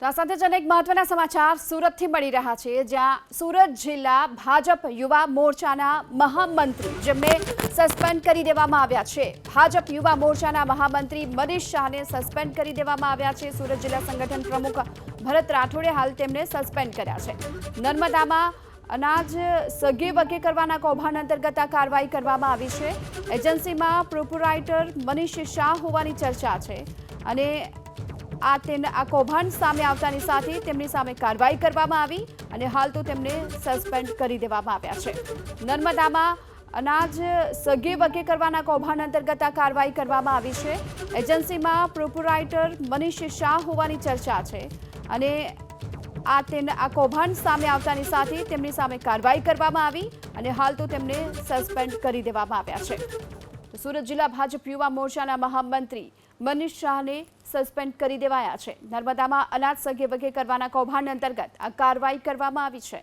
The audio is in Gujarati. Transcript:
તો આ સાથે જ અનેક મહત્વના સમાચાર સુરતથી મળી રહ્યા છે, જ્યાં સુરત જિલ્લા ભાજપ યુવા મોરચાના મહામંત્રી જેમને સસ્પેન્ડ કરી દેવામાં આવ્યા છે। ભાજપ યુવા મોરચાના મહામંત્રી મનીષ શાહને સસ્પેન્ડ કરી દેવામાં આવ્યા છે। સુરત જિલ્લા સંગઠન પ્રમુખ ભરત રાઠોડે હાલ તેમને સસ્પેન્ડ કર્યા છે। નર્મદામાં અનાજ સગે વગે કરવાના કૌભાંડ અંતર્ગત આ કાર્યવાહી કરવામાં આવી છે। એજન્સીમાં પ્રોપરાઇટર મનીષ શાહ હોવાની ચર્ચા છે અને આ કૌભાંડ સામે આવતાની સાથે તેમની સામે કાર્યવાહી કરવામાં આવી અને હાલ તો તેમને સસ્પેન્ડ કરી દેવામાં આવ્યા છે। નર્મદામાં અનાજ સગે વગે કરવાના કૌભાંડ અંતર્ગત આ કાર્યવાહી કરવામાં આવી છે। એજન્સીમાં પ્રોપરાઇટર મનીષ શાહ હોવાની ચર્ચા છે અને આ કૌભાંડ સામે આવતાની સાથે તેમની સામે કાર્યવાહી કરવામાં આવી અને હાલ તો તેમને સસ્પેન્ડ કરી દેવામાં આવ્યા છે। સુરત જિલ્લા ભાજપ યુવા મોરચાના મહામંત્રી મનીષ શાહને સસ્પેન્ડ કરી દેવાયા છે। નર્મદામાં અનાજ સગે વગે કરવાના કૌભાંડ અંતર્ગત આ કાર્યવાહી કરવામાં આવી છે।